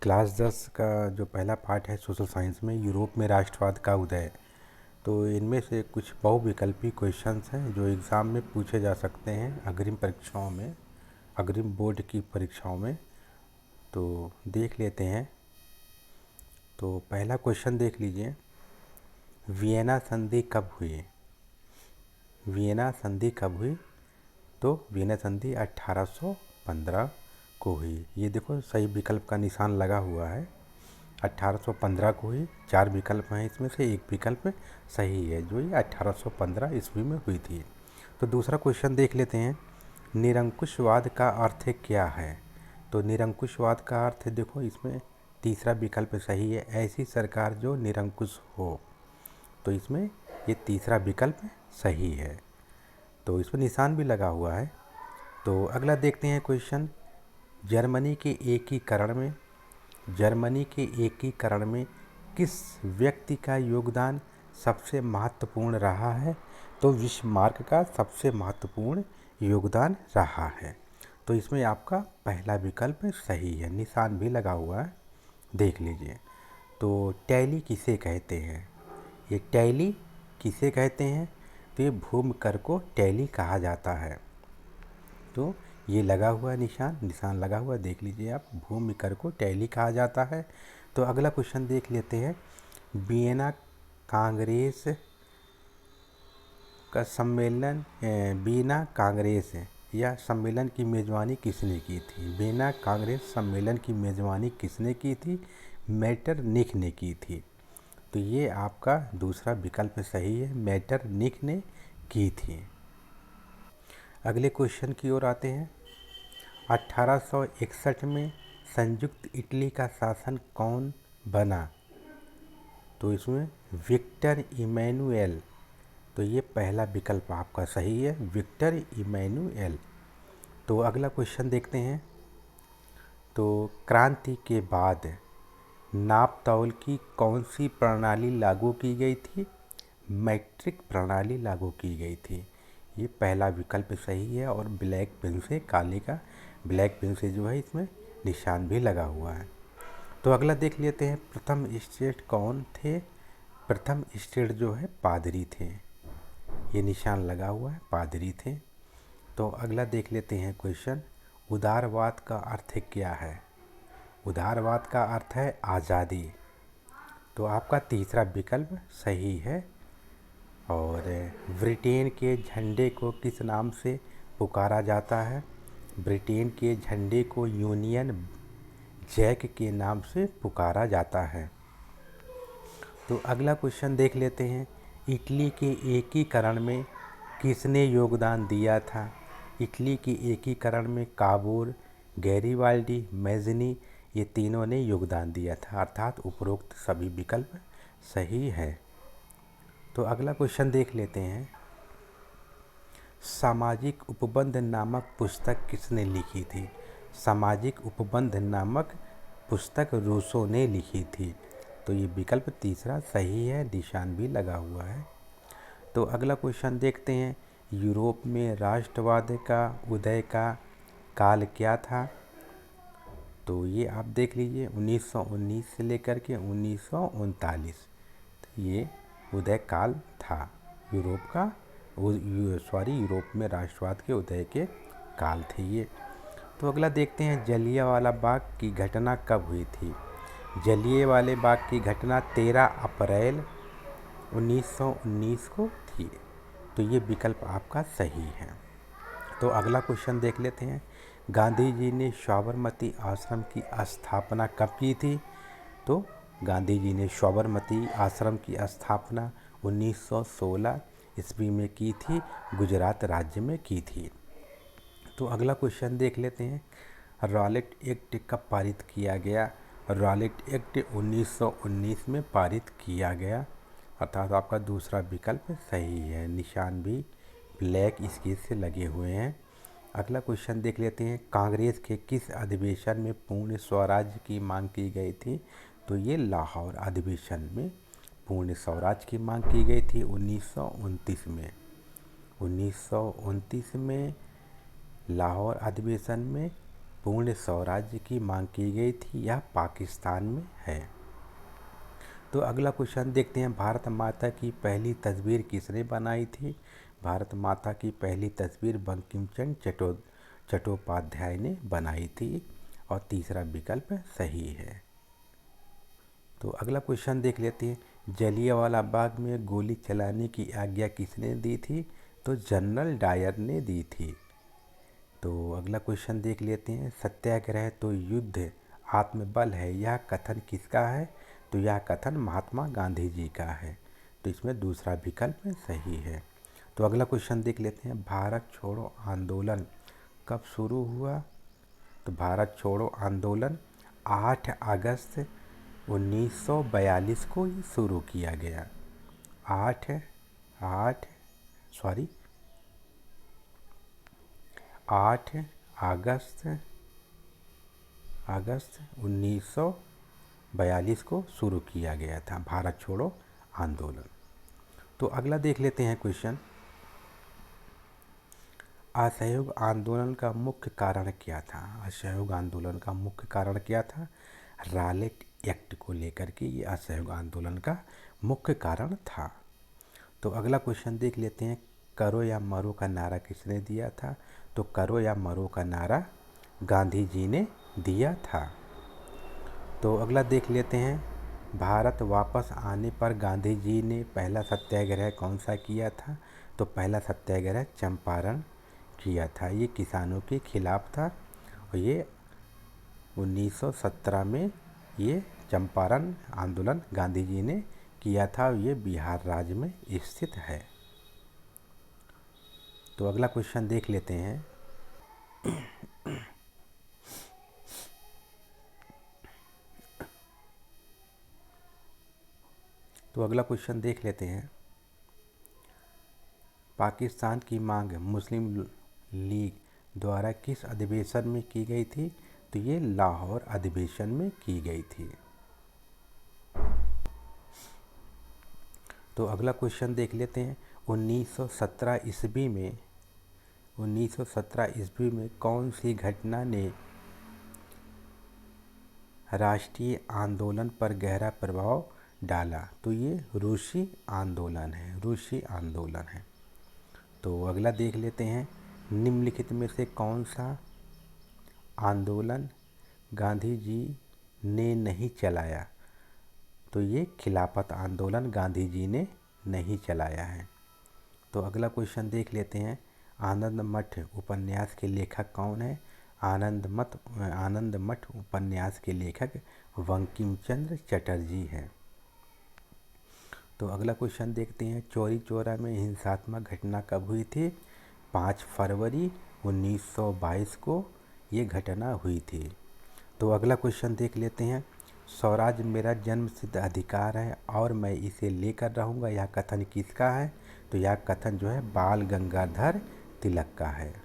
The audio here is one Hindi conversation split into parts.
क्लास 10 का जो पहला पार्ट है सोशल साइंस में यूरोप में राष्ट्रवाद का उदय। तो इनमें से कुछ बहुविकल्पी क्वेश्चंस हैं जो एग्ज़ाम में पूछे जा सकते हैं अग्रिम परीक्षाओं में, अग्रिम बोर्ड की परीक्षाओं में। तो देख लेते हैं। तो पहला क्वेश्चन देख लीजिए, वियना संधि कब हुई? वियना संधि कब हुई? तो वियना संधि 1815 को हुई। ये देखो सही विकल्प का निशान लगा हुआ है। 1815 को हुई। 4 विकल्प हैं, इसमें से एक विकल्प सही है जो ये 1815 ईस्वी में हुई थी। तो दूसरा क्वेश्चन देख लेते हैं, निरंकुशवाद का अर्थ क्या है? तो निरंकुशवाद का अर्थ देखो इसमें तीसरा विकल्प सही है, ऐसी सरकार जो निरंकुश हो। तो इसमें ये तीसरा विकल्प सही है, तो इसमें निशान भी लगा हुआ है। तो अगला देखते हैं क्वेश्चन, जर्मनी के एकीकरण में किस व्यक्ति का योगदान सबसे महत्वपूर्ण रहा है? तो बिस्मार्क का सबसे महत्वपूर्ण योगदान रहा है। तो इसमें आपका पहला विकल्प सही है, निशान भी लगा हुआ है, देख लीजिए। तो टैली किसे कहते हैं? ये टैली किसे कहते हैं? तो ये भूमि कर को टैली कहा जाता है। तो ये लगा हुआ निशान लगा हुआ, देख लीजिए आप, भूमि कर को टैली कहा जाता है। तो अगला क्वेश्चन देख लेते हैं, वियना कांग्रेस का सम्मेलन, वियना कांग्रेस या सम्मेलन की मेज़बानी किसने की थी? वियना कांग्रेस सम्मेलन की मेज़बानी किसने की थी? मेटरनिख ने की थी। तो ये आपका दूसरा विकल्प सही है, मेटरनिख ने की थी। अगले क्वेश्चन की ओर आते हैं, 1861 में संयुक्त इटली का शासन कौन बना? तो इसमें विक्टर इमैनुएल। तो ये पहला विकल्प आपका सही है, विक्टर इमैनुएल। तो अगला क्वेश्चन देखते हैं, तो क्रांति के बाद नाप तौल की कौन सी प्रणाली लागू की गई थी? मैट्रिक प्रणाली लागू की गई थी। ये पहला विकल्प सही है, और ब्लैक पेन से, काले का ब्लैक पेन से जो है इसमें निशान भी लगा हुआ है। तो अगला देख लेते हैं, प्रथम स्टेट कौन थे? प्रथम स्टेट जो है पादरी थे, ये निशान लगा हुआ है, पादरी थे। तो अगला देख लेते हैं क्वेश्चन, उदारवाद का अर्थ क्या है? उदारवाद का अर्थ है आज़ादी। तो आपका तीसरा विकल्प सही है। और ब्रिटेन के झंडे को किस नाम से पुकारा जाता है? ब्रिटेन के झंडे को यूनियन जैक के नाम से पुकारा जाता है। तो अगला क्वेश्चन देख लेते हैं, इटली के एकीकरण में किसने योगदान दिया था? इटली के एकीकरण में काबूर, गैरीबाल्डी, मैज़नी, ये तीनों ने योगदान दिया था, अर्थात उपरोक्त सभी विकल्प सही है। तो अगला क्वेश्चन देख लेते हैं, सामाजिक उपबंध नामक पुस्तक किसने लिखी थी? सामाजिक उपबंध नामक पुस्तक रूसो ने लिखी थी। तो ये विकल्प तीसरा सही है, निशान भी लगा हुआ है। तो अगला क्वेश्चन देखते हैं, यूरोप में राष्ट्रवाद का उदय का काल क्या था? तो ये आप देख लीजिए, 1919 से लेकर के 1939, तो ये उदय काल था यूरोप का, यूरोप में राष्ट्रवाद के उदय के काल थे ये। तो अगला देखते हैं, जलियांवाला बाग की घटना कब हुई थी? जलियांवाला बाग की घटना 13 अप्रैल 1919 को थी। तो ये विकल्प आपका सही है। तो अगला क्वेश्चन देख लेते हैं, गांधी जी ने साबरमती आश्रम की स्थापना कब की थी? तो गांधी जी ने साबरमती आश्रम की स्थापना 1916 ईस्वी में की थी, गुजरात राज्य में की थी। तो अगला क्वेश्चन देख लेते हैं, रॉलेट एक्ट कब पारित किया गया? रॉलेट एक्ट 1919 में पारित किया गया, अर्थात आपका दूसरा विकल्प सही है, निशान भी ब्लैक स्केच से लगे हुए हैं। अगला क्वेश्चन देख लेते हैं, कांग्रेस के किस अधिवेशन में पूर्ण स्वराज्य की मांग की गई थी? तो ये लाहौर अधिवेशन में पूर्ण स्वराज्य की मांग की गई थी 1929 में। 1929 में लाहौर अधिवेशन में पूर्ण स्वराज्य की मांग की गई थी, यह पाकिस्तान में है। तो अगला क्वेश्चन देखते हैं, भारत माता की पहली तस्वीर किसने बनाई थी? भारत माता की पहली तस्वीर बंकिम चंद्र चट्टोपाध्याय ने बनाई थी और तीसरा विकल्प सही है। तो अगला क्वेश्चन देख लेते हैं, जलियांवाला बाग में गोली चलाने की आज्ञा किसने दी थी? तो जनरल डायर ने दी थी। तो अगला क्वेश्चन देख लेते हैं, सत्याग्रह तो युद्ध आत्मबल है, यह कथन किसका है? तो यह कथन महात्मा गांधी जी का है। तो इसमें दूसरा विकल्प सही है। तो अगला क्वेश्चन देख लेते हैं, भारत छोड़ो आंदोलन कब शुरू हुआ? तो भारत छोड़ो आंदोलन 8 अगस्त 1942 को ये शुरू किया गया। 8 8 सॉरी 8 अगस्त 1942 को शुरू किया गया था भारत छोड़ो आंदोलन। तो अगला देख लेते हैं क्वेश्चन, असहयोग आंदोलन का मुख्य कारण क्या था? असहयोग आंदोलन का मुख्य कारण क्या था? रॉलेट एक्ट को लेकर के ये असहयोग आंदोलन का मुख्य कारण था। तो अगला क्वेश्चन देख लेते हैं, करो या मरो का नारा किसने दिया था? तो करो या मरो का नारा गांधी जी ने दिया था। तो अगला देख लेते हैं, भारत वापस आने पर गांधी जी ने पहला सत्याग्रह कौन सा किया था? तो पहला सत्याग्रह चंपारण किया था, ये किसानों के खिलाफ था और ये 1917 में ये चंपारण आंदोलन गांधी जी ने किया था और ये बिहार राज्य में स्थित है। तो अगला क्वेश्चन देख लेते हैं, पाकिस्तान की मांग मुस्लिम लीग द्वारा किस अधिवेशन में की गई थी? तो ये लाहौर अधिवेशन में की गई थी। तो अगला क्वेश्चन देख लेते हैं, 1917 ईस्वी में कौन सी घटना ने राष्ट्रीय आंदोलन पर गहरा प्रभाव डाला? तो ये रूसी आंदोलन है। तो अगला देख लेते हैं, निम्नलिखित में से कौन सा आंदोलन गांधी जी ने नहीं चलाया? तो ये खिलाफत आंदोलन गांधी जी ने नहीं चलाया है। तो अगला क्वेश्चन देख लेते हैं, आनंद मठ उपन्यास के लेखक कौन है? आनंद मठ उपन्यास के लेखक बंकिम चंद्र चटर्जी हैं। तो अगला क्वेश्चन देखते हैं, चौरी चौरा में हिंसात्मक घटना कब हुई थी? 5 फरवरी 1922 को ये घटना हुई थी। तो अगला क्वेश्चन देख लेते हैं, स्वराज मेरा जन्मसिद्ध अधिकार है और मैं इसे लेकर रहूँगा, यह कथन किसका है? तो यह कथन जो है बाल गंगाधर तिलक का है।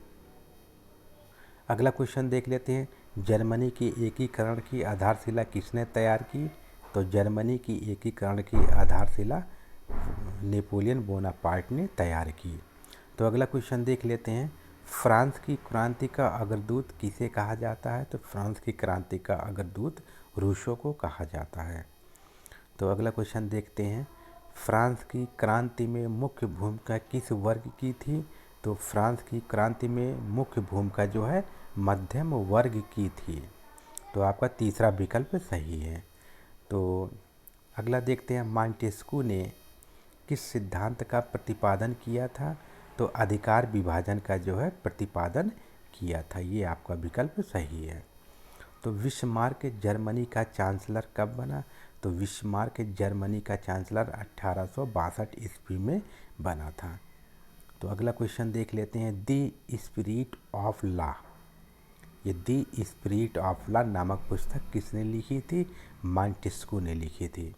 अगला क्वेश्चन देख लेते हैं, जर्मनी की एकीकरण की आधारशिला किसने तैयार की? तो जर्मनी की एकीकरण की आधारशिला नेपोलियन बोनापार्ट ने तैयार की। तो अगला क्वेश्चन देख लेते हैं, फ्रांस की क्रांति का अग्रदूत किसे कहा जाता है? तो फ्रांस की क्रांति का अग्रदूत रूसो को कहा जाता है। तो अगला क्वेश्चन देखते हैं, फ्रांस की क्रांति में मुख्य भूमिका किस वर्ग की थी? तो फ्रांस की क्रांति में मुख्य भूमिका जो है मध्यम वर्ग की थी। तो आपका तीसरा विकल्प सही है। तो अगला देखते हैं, मॉन्टेस्क्यू ने किस सिद्धांत का प्रतिपादन किया था? तो अधिकार विभाजन का जो है प्रतिपादन किया था, ये आपका विकल्प सही है। तो बिस्मार्क जर्मनी का चांसलर कब बना? तो बिस्मार्क जर्मनी का चांसलर 1862 ईस्वी में बना था। तो अगला क्वेश्चन देख लेते हैं, द स्पिरिट ऑफ लॉ, ये द स्पिरिट ऑफ लॉ नामक पुस्तक किसने लिखी थी? मॉन्टेस्क्यू ने लिखी थी।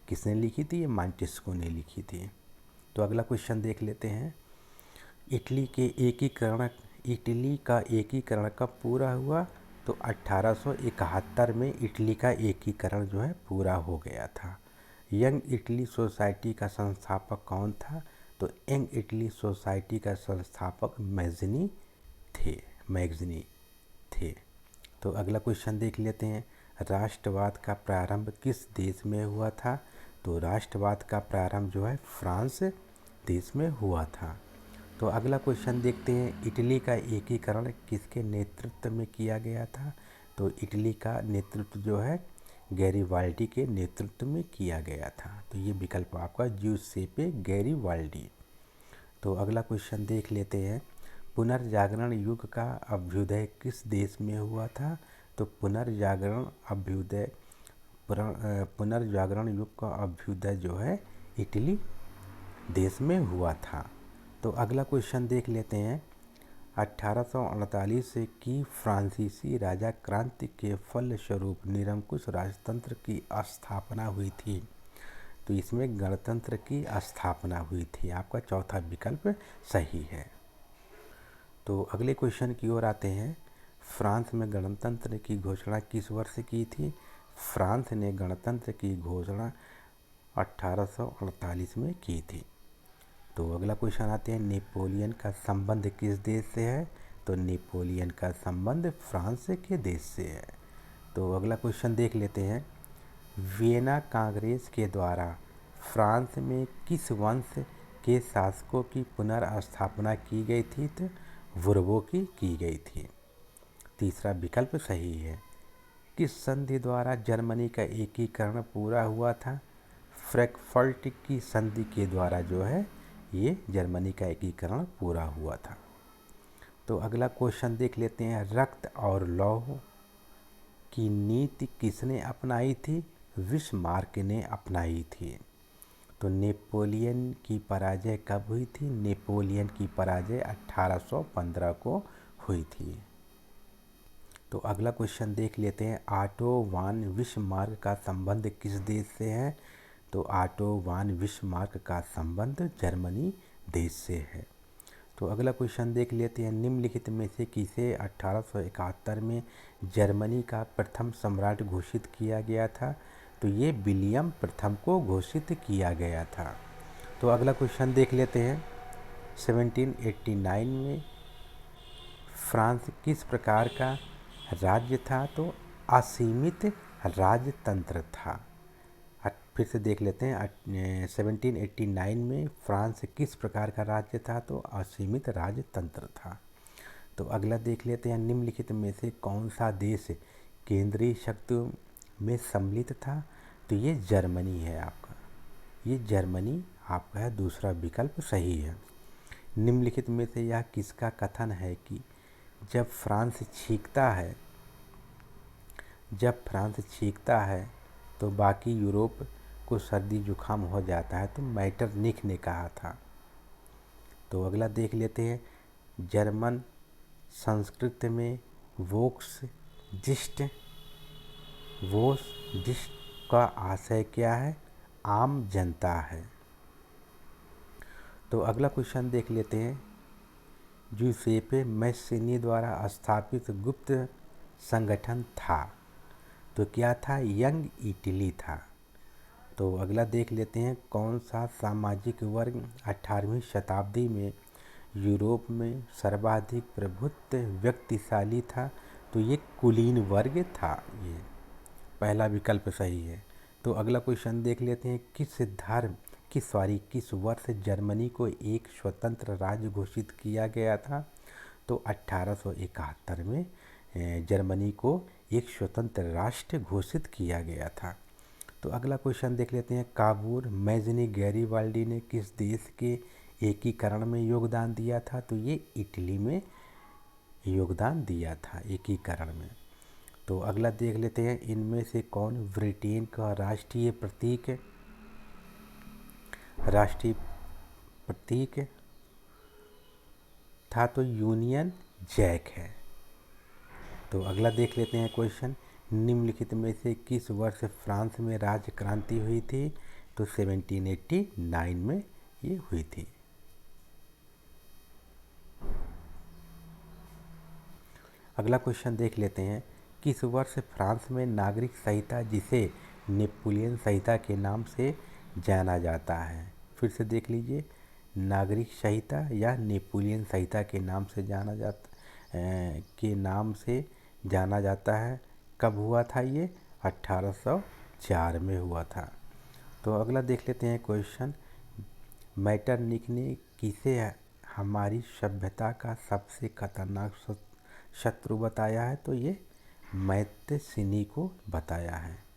किसने लिखी थी? ये मॉन्टेस्क्यू ने लिखी थी। तो अगला क्वेश्चन देख लेते हैं, इटली का एकीकरण कब पूरा हुआ? तो 1871 में इटली का एकीकरण जो है पूरा हो गया था। यंग इटली सोसाइटी का संस्थापक कौन था? तो यंग इटली सोसाइटी का संस्थापक मैगजीनी थे। तो अगला क्वेश्चन देख लेते हैं, राष्ट्रवाद का प्रारंभ किस देश में हुआ था? तो राष्ट्रवाद का प्रारंभ जो है फ्रांस देश में हुआ था। तो अगला क्वेश्चन देखते हैं, इटली का एकीकरण किसके नेतृत्व में किया गया था? तो इटली का नेतृत्व जो है गैरीबाल्डी के नेतृत्व में किया गया था। तो ये विकल्प आपका ज्यूसेपे गैरीबाल्डी। तो अगला क्वेश्चन देख लेते हैं, पुनर्जागरण युग का अभ्युदय किस देश में हुआ था? तो पुनर्जागरण युग का अभ्युदय जो है इटली देश में हुआ था। तो अगला क्वेश्चन देख लेते हैं, 1848 की फ्रांसीसी राजा क्रांति के फलस्वरूप निरंकुश राजतंत्र की स्थापना हुई थी। तो इसमें गणतंत्र की स्थापना हुई थी। आपका चौथा विकल्प सही है। तो अगले क्वेश्चन की ओर आते हैं, फ्रांस में गणतंत्र की घोषणा किस वर्ष की थी? फ्रांस ने गणतंत्र की घोषणा 1848 में की थी। तो अगला क्वेश्चन आते हैं, नेपोलियन का संबंध किस देश से है? तो नेपोलियन का संबंध फ्रांस के देश से है। तो अगला क्वेश्चन देख लेते हैं, वियना कांग्रेस के द्वारा फ्रांस में किस वंश के शासकों की पुनर्स्थापना की गई थी? तो बुर्बो की गई थी। तीसरा विकल्प सही है। किस संधि द्वारा जर्मनी का एकीकरण पूरा हुआ था? फ्रैंकफर्ट की संधि के द्वारा जो है ये जर्मनी का एकीकरण पूरा हुआ था। तो अगला क्वेश्चन देख लेते हैं, रक्त और लौह की नीति किसने अपनाई थी? बिस्मार्क ने अपनाई थी। तो नेपोलियन की पराजय कब हुई थी? नेपोलियन की पराजय 1815 को हुई थी। तो अगला क्वेश्चन देख लेते हैं, ऑटो वान बिस्मार्क का संबंध किस देश से है? तो ऑटो वान बिस्मार्क का संबंध जर्मनी देश से है। तो अगला क्वेश्चन देख लेते हैं, निम्नलिखित में से किसे 1871 में जर्मनी का प्रथम सम्राट घोषित किया गया था? तो ये विलियम प्रथम को घोषित किया गया था। तो अगला क्वेश्चन देख लेते हैं, 1789 में फ्रांस किस प्रकार का राज्य था? तो असीमित राजतंत्र था। फिर से देख लेते हैं, 1789 में फ्रांस किस प्रकार का राज्य था? तो असीमित राजतंत्र था। तो अगला देख लेते हैं, निम्नलिखित में से कौन सा देश केंद्रीय शक्ति में सम्मिलित था? तो ये जर्मनी है आपका, ये जर्मनी आपका है। दूसरा विकल्प सही है। निम्नलिखित में से यह किसका कथन है कि जब फ्रांस छींकता है तो बाकी यूरोप को सर्दी जुकाम हो जाता है? तो मैटरनिख ने कहा था। तो अगला देख लेते हैं, जर्मन संस्कृत में वोक्स जिस्ट का आशय क्या है? आम जनता है। तो अगला क्वेश्चन देख लेते हैं, जूसेपे मैस्सिनी द्वारा स्थापित गुप्त संगठन था तो क्या था? यंग इटली था। तो अगला देख लेते हैं, कौन सा सामाजिक वर्ग 18वीं शताब्दी में यूरोप में सर्वाधिक प्रभुत्व व्यक्तिशाली था? तो ये कुलीन वर्ग था। ये पहला विकल्प सही है। तो अगला क्वेश्चन देख लेते हैं, किस वर्ष जर्मनी को एक स्वतंत्र राज्य घोषित किया गया था? तो 1871 में जर्मनी को एक स्वतंत्र राष्ट्र घोषित किया गया था। तो अगला क्वेश्चन देख लेते हैं, काबूल मैजनी गैरीबाल्डी ने किस देश के एकीकरण में योगदान दिया था? तो ये इटली में योगदान दिया था एकीकरण में। तो अगला देख लेते हैं, इनमें से कौन ब्रिटेन का राष्ट्रीय प्रतीक था? तो यूनियन जैक है। तो अगला देख लेते हैं क्वेश्चन, निम्नलिखित में से किस वर्ष फ्रांस में राज्य क्रांति हुई थी? तो 1789 में ये हुई थी। अगला क्वेश्चन देख लेते हैं, किस वर्ष फ्रांस में नागरिक संहिता, जिसे नेपोलियन संहिता के नाम से जाना जाता है? फिर से देख लीजिए, नागरिक संहिता या नेपोलियन संहिता के नाम से जाना जाता है। कब हुआ था ये? 1804 में हुआ था। तो अगला देख लेते हैं क्वेश्चन। मैटरनिक ने किसे हमारी सभ्यता का सबसे खतरनाक शत्रु बताया है? तो ये मैत्स्यनी को बताया है।